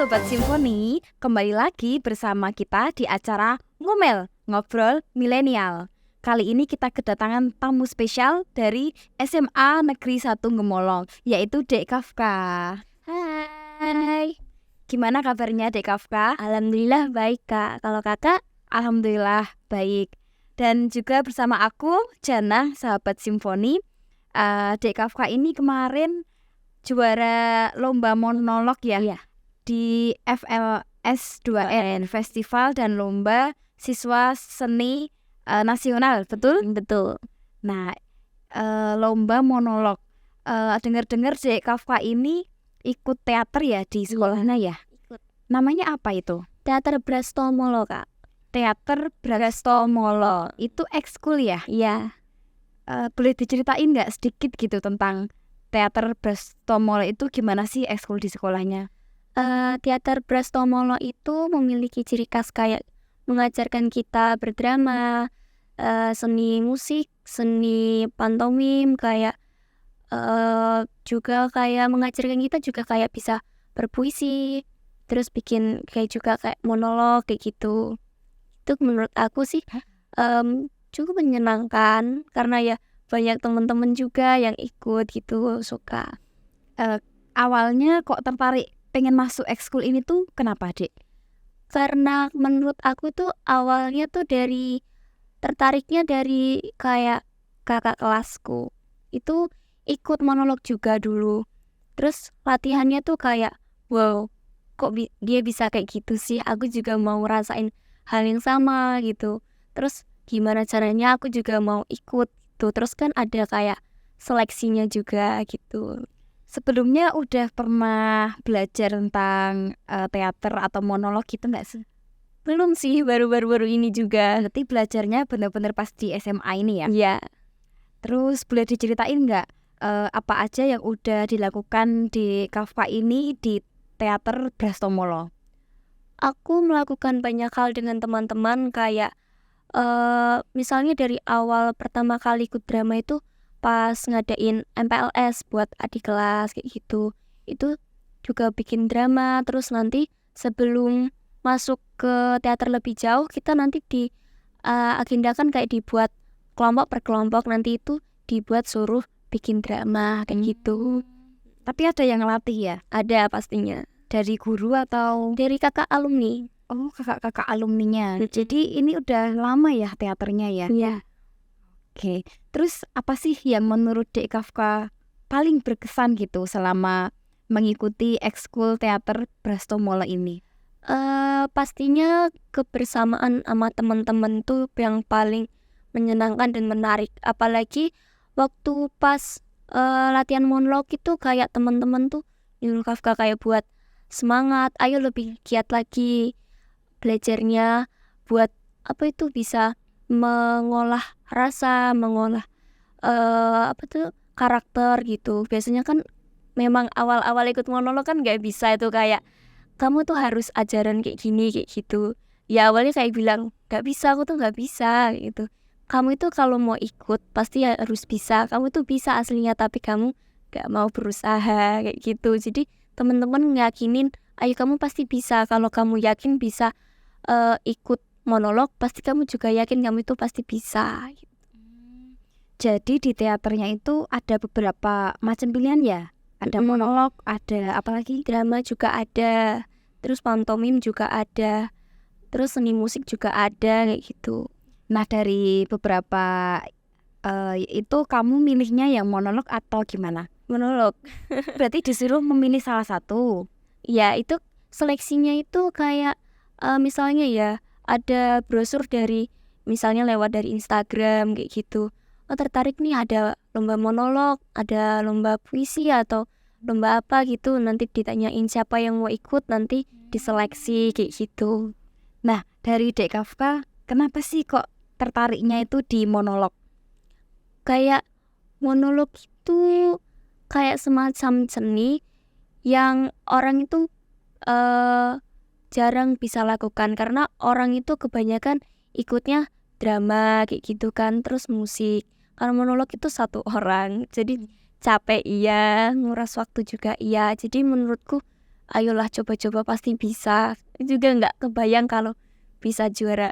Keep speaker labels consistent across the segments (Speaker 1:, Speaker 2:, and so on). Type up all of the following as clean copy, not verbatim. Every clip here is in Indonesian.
Speaker 1: Sobat Simfoni, kembali lagi bersama kita di acara Ngomel, Ngobrol Milenial. Kali ini kita kedatangan tamu spesial dari SMA Negeri 1 Gemolong, yaitu Dek Kafka.
Speaker 2: Hai,
Speaker 1: Gimana kabarnya Dek Kafka?
Speaker 2: alhamdulillah baik kak. Kalau kakak?
Speaker 1: Alhamdulillah baik. Dan juga bersama aku, Jana, sahabat Simfoni. Dek Kafka ini kemarin juara lomba monolog ya?
Speaker 2: Iya.
Speaker 1: Di FLS 2N Festival dan Lomba Siswa Seni Nasional, betul?
Speaker 2: Betul.
Speaker 1: Nah, lomba monolog. Dengar-dengar Dek Kafka ini ikut teater ya di sekolahnya ya?
Speaker 2: Ikut.
Speaker 1: Namanya apa itu?
Speaker 2: Teater Brastomolo kak.
Speaker 1: Teater Brastomolo. Itu ekskul ya?
Speaker 2: Iya.
Speaker 1: Boleh diceritain nggak sedikit gitu tentang teater Brastomolo itu gimana sih ekskul di sekolahnya?
Speaker 2: Teater Brastomolo itu memiliki ciri khas kayak mengajarkan kita berdrama, seni musik, seni pantomim, kayak juga kayak mengajarkan kita juga kayak bisa berpuisi, terus bikin kayak juga kayak monolog kayak gitu. Itu menurut aku sih cukup menyenangkan karena ya banyak teman-teman juga yang ikut gitu, suka.
Speaker 1: Awalnya kok tertarik pengen masuk ekskul ini tuh kenapa, Dek?
Speaker 2: Karena menurut aku tuh awalnya tuh tertariknya dari kayak kakak kelasku itu ikut monolog juga dulu, terus latihannya tuh kayak wow, kok dia bisa kayak gitu sih, aku juga mau rasain hal yang sama gitu. Terus gimana caranya aku juga mau ikut tuh, terus kan ada kayak seleksinya juga gitu.
Speaker 1: Sebelumnya udah pernah belajar tentang teater atau monolog gitu nggak sih?
Speaker 2: Belum sih, baru ini juga.
Speaker 1: Berarti belajarnya benar-benar pas di SMA ini ya?
Speaker 2: Iya.
Speaker 1: Terus boleh diceritain nggak apa aja yang udah dilakukan di Kafka ini di teater Brastomolo?
Speaker 2: Aku melakukan banyak hal dengan teman-teman kayak misalnya dari awal pertama kali ikut drama itu pas ngadain MPLS buat adik kelas kayak gitu. Itu juga bikin drama, terus nanti sebelum masuk ke teater lebih jauh kita nanti agendakan kayak dibuat kelompok per kelompok, nanti itu dibuat suruh bikin drama kayak gitu.
Speaker 1: Tapi ada yang ngelatih ya?
Speaker 2: Ada pastinya.
Speaker 1: Dari guru atau?
Speaker 2: Dari kakak alumni.
Speaker 1: Oh, kakak-kakak alumninya. Jadi ini udah lama ya teaternya ya?
Speaker 2: Iya.
Speaker 1: Oke, terus apa sih yang menurut Dek Kafka paling berkesan gitu selama mengikuti ekskul teater Brastomolo ini?
Speaker 2: Pastinya kebersamaan sama teman-teman tuh yang paling menyenangkan dan menarik. Apalagi waktu pas latihan monolog itu kayak teman-teman tuh nyuruh Kafka kayak buat semangat, ayo lebih giat lagi belajarnya, buat apa itu bisa mengolah rasa, mengolah karakter gitu. Biasanya kan memang awal-awal ikut monolog kan nggak bisa itu kayak kamu tuh harus ajaran kayak gini kayak gitu. Ya awalnya kayak bilang nggak bisa, aku tuh nggak bisa gitu. Kamu itu kalau mau ikut pasti harus bisa. Kamu tuh bisa aslinya tapi kamu nggak mau berusaha kayak gitu. Jadi teman-teman ngeyakinin, ayo kamu pasti bisa. Kalau kamu yakin bisa ikut monolog, pasti kamu juga yakin kamu itu pasti bisa.
Speaker 1: Jadi di teaternya itu ada beberapa macam pilihan ya? Ada monolog, ada apa lagi?
Speaker 2: Drama juga ada, terus pantomim juga ada, terus seni musik juga ada kayak gitu.
Speaker 1: Nah dari beberapa itu kamu milihnya yang monolog atau gimana?
Speaker 2: Monolog.
Speaker 1: Berarti disuruh memilih salah satu.
Speaker 2: Ya itu seleksinya itu kayak misalnya ya ada brosur dari misalnya lewat dari Instagram kayak gitu. Oh tertarik nih ada lomba monolog, ada lomba puisi atau lomba apa gitu, nanti ditanyain siapa yang mau ikut, nanti diseleksi kayak gitu.
Speaker 1: Nah dari Dek Kafka kenapa sih kok tertariknya itu di monolog?
Speaker 2: Kayak monolog itu kayak semacam seni yang orang itu jarang bisa lakukan karena orang itu kebanyakan ikutnya drama kayak gitu kan, terus musik. Kalau monolog itu satu orang, jadi capek iya, nguras waktu juga iya. Jadi menurutku ayolah coba-coba pasti bisa. Juga nggak kebayang kalau bisa juara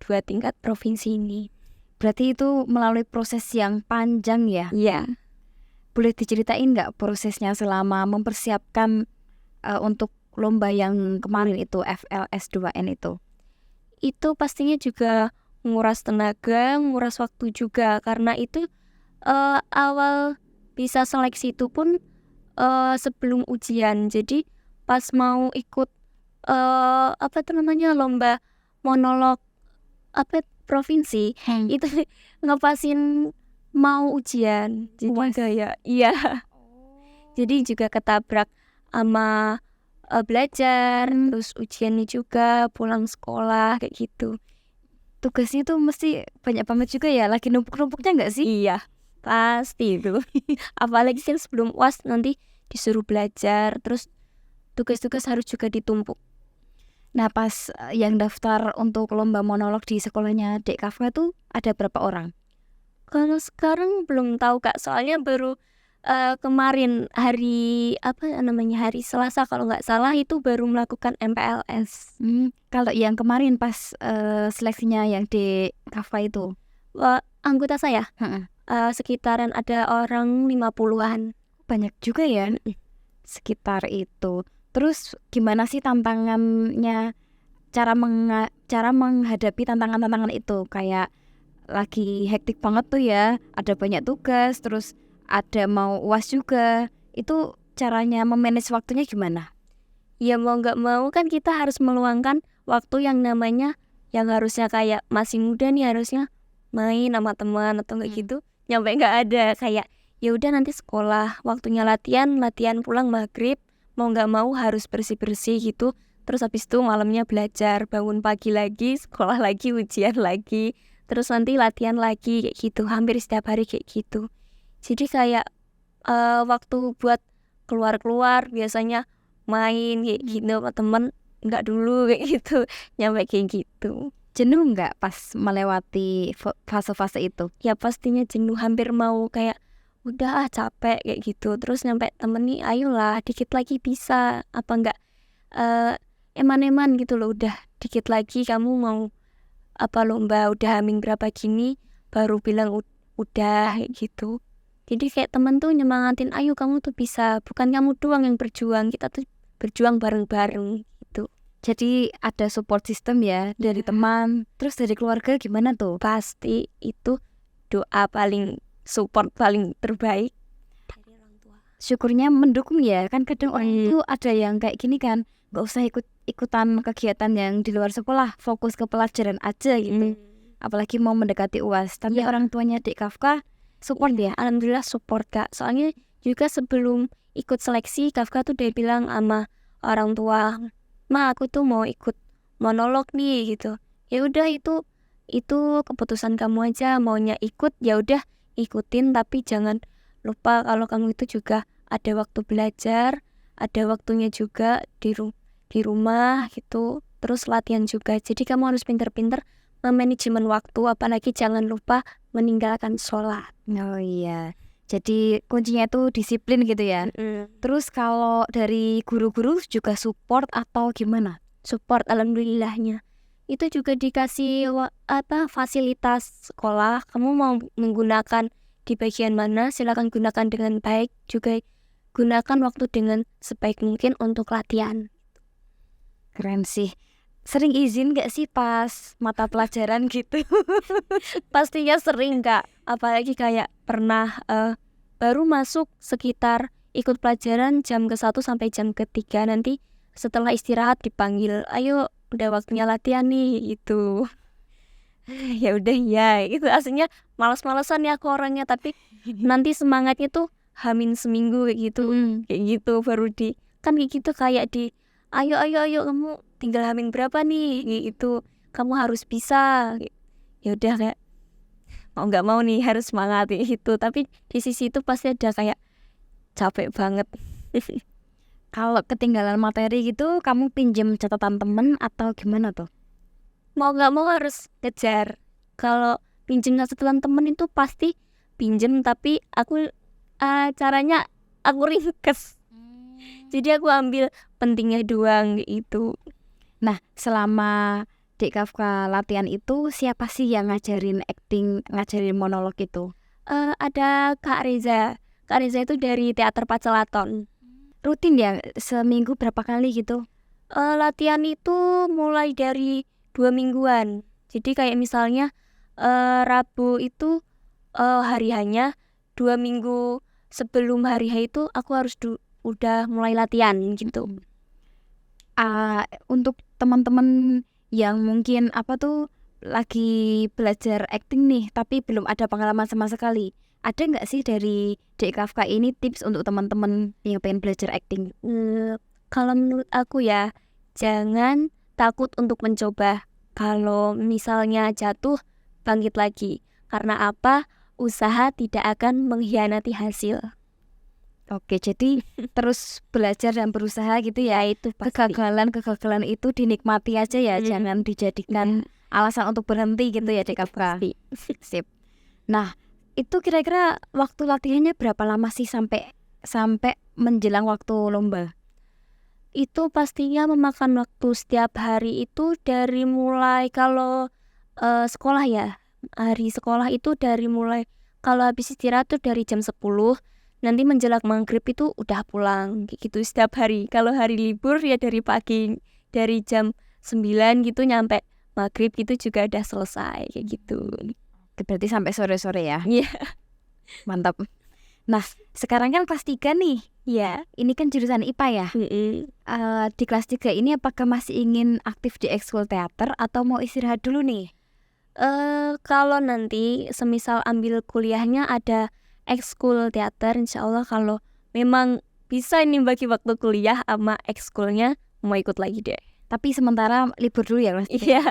Speaker 2: 2 tingkat provinsi ini.
Speaker 1: Berarti itu melalui proses yang panjang ya.
Speaker 2: Iya.
Speaker 1: Boleh diceritain nggak prosesnya selama mempersiapkan untuk lomba yang kemarin itu FLS 2N itu?
Speaker 2: Itu pastinya juga nguras tenaga, nguras waktu juga, karena itu awal bisa seleksi itu pun sebelum ujian. Jadi pas mau ikut apa tuh namanya, lomba monolog provinsi itu ngepasin mau ujian. Jadi
Speaker 1: UAS.
Speaker 2: kayak iya. Jadi juga ketabrak sama belajar, terus ujiannya juga, pulang sekolah kayak gitu.
Speaker 1: Tugasnya tuh mesti banyak banget juga ya, lagi numpuk-numpuknya nggak sih?
Speaker 2: Iya, pasti itu. Apalagi sih sebelum UAS nanti disuruh belajar, terus tugas-tugas harus juga ditumpuk.
Speaker 1: Nah pas yang daftar untuk lomba monolog di sekolahnya Dek Kafka tuh ada berapa orang?
Speaker 2: Kalau sekarang belum tahu Kak, soalnya baru kemarin hari hari Selasa kalau nggak salah itu baru melakukan MPLS.
Speaker 1: Kalau yang kemarin pas seleksinya yang Dek Kafka itu?
Speaker 2: Anggota saya
Speaker 1: Heeh.
Speaker 2: sekitaran ada orang 50-an.
Speaker 1: Banyak juga ya, sekitar itu. Terus gimana sih tantangannya, cara menghadapi tantangan-tantangan itu? Kayak lagi hektik banget tuh ya, ada banyak tugas, terus ada mau UAS juga. Itu caranya memanage waktunya gimana?
Speaker 2: Ya mau nggak mau kan kita harus meluangkan waktu yang namanya yang harusnya kayak masih muda nih, harusnya main sama teman atau nggak gitu, nyampe nggak ada. Kayak ya udah nanti sekolah, waktunya latihan pulang maghrib, mau nggak mau harus bersih gitu. Terus habis itu malamnya belajar, bangun pagi lagi, sekolah lagi, ujian lagi, terus nanti latihan lagi kayak gitu, hampir setiap hari kayak gitu. Jadi kayak waktu buat keluar-keluar biasanya main kayak gitu sama temen nggak dulu kayak gitu, nyampe kayak gitu.
Speaker 1: Jenuh nggak pas melewati fase-fase itu?
Speaker 2: Ya pastinya jenuh, hampir mau kayak udah capek kayak gitu. Terus nyampe temen nih, ayolah dikit lagi bisa, apa enggak eman-eman gitu loh, udah dikit lagi kamu mau lomba, udah hamin berapa gini baru bilang udah kayak gitu. Jadi kayak temen tuh nyemangatin, ayo kamu tuh bisa, bukan kamu doang yang berjuang, kita tuh berjuang bareng-bareng gitu.
Speaker 1: Jadi ada support system ya dari teman. Terus dari keluarga gimana tuh?
Speaker 2: Pasti itu doa paling support paling terbaik dari orang tua.
Speaker 1: Syukurnya mendukung ya, kan kadang orang itu ada yang kayak gini kan, nggak usah ikutan kegiatan yang di luar sekolah, fokus ke pelajaran aja gitu. Apalagi mau mendekati UAS. Tapi orang tuanya Dek Kafka support ya?
Speaker 2: Alhamdulillah support Kak. Soalnya juga sebelum ikut seleksi, Kafka tuh udah bilang sama orang tua, "Ma, aku tuh mau ikut monolog nih," gitu. Ya udah itu keputusan kamu aja, maunya ikut ya udah ikutin, tapi jangan lupa kalau kamu itu juga ada waktu belajar, ada waktunya juga di rumah gitu, terus latihan juga. Jadi kamu harus pinter-pinter memanajemen waktu, apalagi jangan lupa meninggalkan sholat.
Speaker 1: Oh iya. Jadi kuncinya itu disiplin gitu ya. Terus kalau dari guru-guru juga support atau gimana?
Speaker 2: Support alhamdulillahnya. Itu juga dikasih fasilitas sekolah. Kamu mau menggunakan di bagian mana, silakan gunakan dengan baik. Juga gunakan waktu dengan sebaik mungkin untuk latihan.
Speaker 1: Keren sih. Sering izin gak sih pas mata pelajaran gitu?
Speaker 2: Pastinya sering Kak. Apalagi kayak pernah baru masuk sekitar ikut pelajaran jam ke-1 sampai jam ke-3. Nanti setelah istirahat dipanggil, ayo udah waktunya latihan nih gitu. Ya udah ya, itu aslinya malas-malasan ya aku orangnya, tapi nanti semangatnya tuh hamin seminggu kayak gitu. Kayak gitu baru kan kayak gitu, kayak ayo kamu tinggal hamin berapa nih gitu, kamu harus bisa. Ya udah kayak mau nggak mau nih harus semangat gitu, tapi di sisi itu pasti ada kayak capek banget.
Speaker 1: Kalau ketinggalan materi gitu, kamu pinjem catatan temen atau gimana tuh?
Speaker 2: Mau nggak mau harus kejar. Kalau pinjem catatan temen itu pasti pinjem, tapi aku caranya aku ringkes. Jadi aku ambil pentingnya doang gitu.
Speaker 1: Nah, selama Dek Kafka latihan itu siapa sih yang ngajarin acting, ngajarin monolog itu?
Speaker 2: Ada Kak Reza. Kak Reza itu dari Teater Pacelaton.
Speaker 1: Rutin ya, seminggu berapa kali gitu?
Speaker 2: Latihan itu mulai dari 2 mingguan. Jadi kayak misalnya Rabu itu hari hanya 2 minggu sebelum hari H itu aku harus udah mulai latihan gitu.
Speaker 1: Untuk teman-teman yang mungkin lagi belajar acting nih, tapi belum ada pengalaman sama sekali. Ada nggak sih dari Dek Kafka ini tips untuk teman-teman yang pengen belajar acting?
Speaker 2: Kalau menurut aku ya, jangan takut untuk mencoba. Kalau misalnya jatuh, bangkit lagi. Karena apa? Usaha tidak akan mengkhianati hasil.
Speaker 1: Oke, jadi terus belajar dan berusaha gitu ya.
Speaker 2: Itu pasti.
Speaker 1: Kegagalan itu dinikmati aja ya, jangan dijadikan alasan untuk berhenti gitu ya, Dek Kafka.
Speaker 2: Pasti.
Speaker 1: Sip. Nah, itu kira-kira waktu latihannya berapa lama sih sampai menjelang waktu lomba?
Speaker 2: Itu pastinya memakan waktu setiap hari itu dari mulai kalau sekolah ya. Hari sekolah itu dari mulai kalau habis istirahat tuh dari jam 10, nanti menjelang maghrib itu udah pulang kayak gitu setiap hari. Kalau hari libur ya dari pagi, dari jam 9 gitu nyampe maghrib gitu juga udah selesai kayak gitu.
Speaker 1: Berarti sampai sore-sore ya?
Speaker 2: Iya.
Speaker 1: Mantap. Nah, sekarang kan kelas 3 nih.
Speaker 2: Iya.
Speaker 1: Ini kan jurusan IPA ya. Di kelas 3 ini apakah masih ingin aktif di ekskul teater atau mau istirahat dulu nih?
Speaker 2: Kalau nanti semisal ambil kuliahnya ada ekskul teater, insya Allah kalau memang bisa ini bagi waktu kuliah sama ekskulnya mau ikut lagi deh.
Speaker 1: Tapi sementara libur dulu ya kelas 3.
Speaker 2: Iya.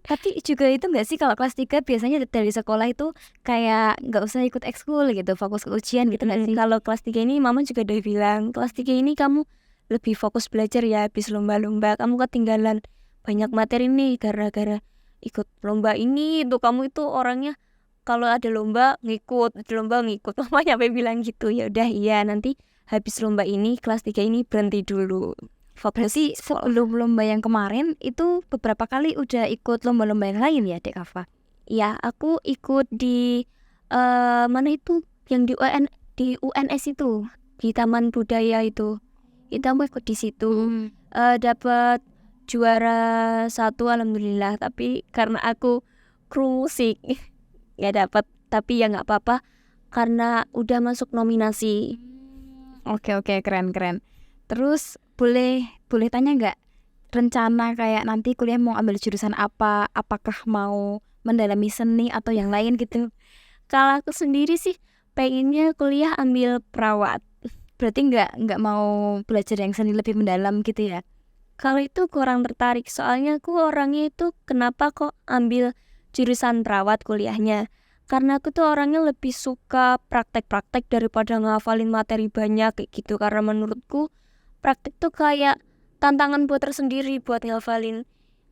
Speaker 1: Tapi juga itu nggak sih kalau kelas 3 biasanya dari sekolah itu kayak nggak usah ikut ekskul gitu, fokus ke ujian gitu nggak sih?
Speaker 2: Kalau kelas 3 ini mama juga udah bilang, kelas 3 ini kamu lebih fokus belajar ya, habis lomba-lomba kamu ketinggalan banyak materi nih gara-gara ikut lomba ini. Tuh kamu itu orangnya kalau ada lomba ngikut, mama sampai bilang gitu. Ya udah iya, nanti habis lomba ini kelas 3 ini berhenti dulu.
Speaker 1: Berarti sebelum lomba yang kemarin itu beberapa kali udah ikut lomba-lomba yang lain ya, Dek Kafka?
Speaker 2: Ya, aku ikut di mana itu yang di UNS itu, di Taman Budaya itu. Aku ikut di situ. Dapat juara 1 alhamdulillah, tapi karena aku kru musik nggak dapat, tapi ya nggak apa-apa karena udah masuk nominasi.
Speaker 1: Oke, keren. Terus boleh tanya nggak rencana kayak nanti kuliah mau ambil jurusan apa? Apakah mau mendalami seni atau yang lain gitu?
Speaker 2: Kalau aku sendiri sih pengennya kuliah ambil perawat.
Speaker 1: Berarti nggak mau belajar yang seni lebih mendalam gitu ya?
Speaker 2: Kalau itu kurang tertarik, soalnya aku orangnya itu kenapa kok ambil jurusan perawat kuliahnya. Karena aku tuh orangnya lebih suka praktek-praktek daripada ngafalin materi banyak kayak gitu. Karena menurutku praktek tuh kayak tantangan buat tersendiri buat ngafalin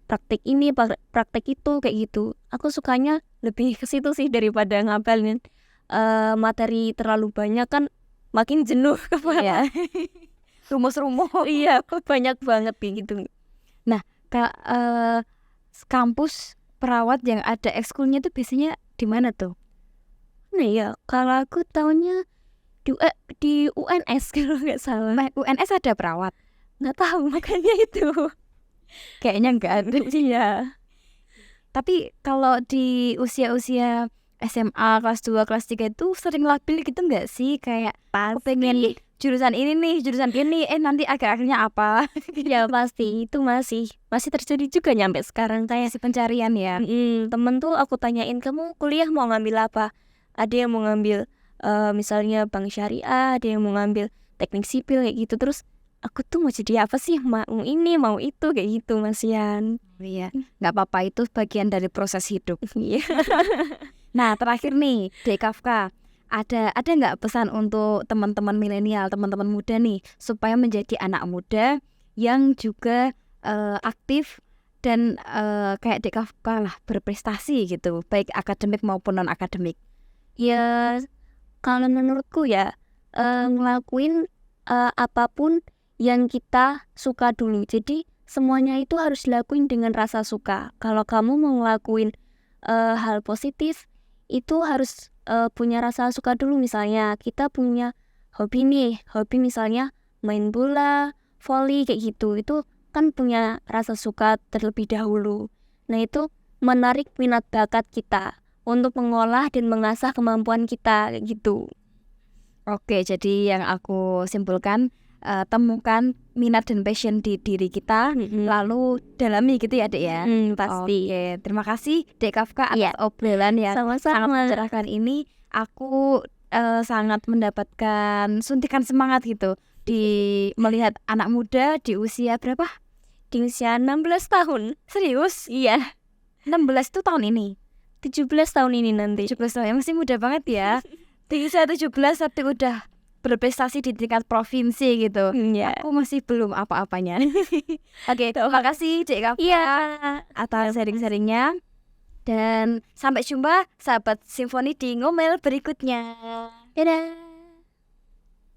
Speaker 2: praktek ini, praktek itu kayak gitu. Aku sukanya lebih ke situ sih daripada ngafalin materi terlalu banyak, kan makin jenuh kepala.
Speaker 1: Rumus-rumus.
Speaker 2: Iya, banyak banget gitu.
Speaker 1: Nah, kampus perawat yang ada ekskulnya tuh biasanya di mana tuh?
Speaker 2: Nah ya, kalau aku tahunya di UNS kalau nggak salah.
Speaker 1: UNS ada perawat?
Speaker 2: Nggak tahu, makanya itu.
Speaker 1: Kayaknya nggak ada.
Speaker 2: Iya.
Speaker 1: Tapi kalau di usia-usia SMA kelas 2, kelas 3 itu sering labil gitu nggak sih? Kayak aku pengen jurusan ini nih, jurusan ini, nanti akhir-akhirnya apa?
Speaker 2: Ya pasti, itu masih terjadi juga nyampe sekarang kayak
Speaker 1: si pencarian ya.
Speaker 2: Temen tuh aku tanyain, kamu kuliah mau ngambil apa? Ada yang mau ngambil misalnya bank syariah, ada yang mau ngambil teknik sipil kayak gitu. Terus aku tuh mau jadi apa sih? Mau ini, mau itu kayak gitu, Mas Yan.
Speaker 1: Iya, nggak apa-apa, itu bagian dari proses hidup.
Speaker 2: Iya.
Speaker 1: Nah, terakhir nih, Dek Kafka, ada nggak pesan untuk teman-teman milenial, teman-teman muda nih, supaya menjadi anak muda yang juga aktif dan kayak Dek Kafka lah, berprestasi gitu, baik akademik maupun non akademik?
Speaker 2: Ya, kalau menurutku ya ngelakuin apapun yang kita suka dulu. Jadi semuanya itu harus dilakuin dengan rasa suka. Kalau kamu mau ngelakuin hal positif, itu harus punya rasa suka dulu. Misalnya kita punya hobi nih, hobi misalnya main bola, volley kayak gitu. Itu kan punya rasa suka terlebih dahulu. Nah itu menarik minat bakat kita untuk mengolah dan mengasah kemampuan kita kayak gitu.
Speaker 1: Oke, jadi yang aku simpulkan, temukan minat dan passion di diri kita, lalu dalami gitu ya, Dek ya?
Speaker 2: Pasti.
Speaker 1: Oke, terima kasih Dek Kafka atas
Speaker 2: Iya.
Speaker 1: obrolan yang sangat
Speaker 2: Sama-sama.
Speaker 1: mencerahkan ini. Aku sangat mendapatkan suntikan semangat gitu di melihat anak muda di usia berapa?
Speaker 2: Di usia 16 tahun.
Speaker 1: Serius?
Speaker 2: Iya,
Speaker 1: 16 tuh tahun ini?
Speaker 2: 17 tahun ini nanti.
Speaker 1: 17 tahun ya, masih muda banget ya. Di usia 17 tapi udah berprestasi di tingkat provinsi gitu.
Speaker 2: Iya.
Speaker 1: Aku masih belum apa-apanya. Oke, terima kasih Cik Kafka
Speaker 2: Iya.
Speaker 1: atas sharing-sharingnya. Dan sampai jumpa sahabat Simfoni di ngomel berikutnya.
Speaker 2: Dadah.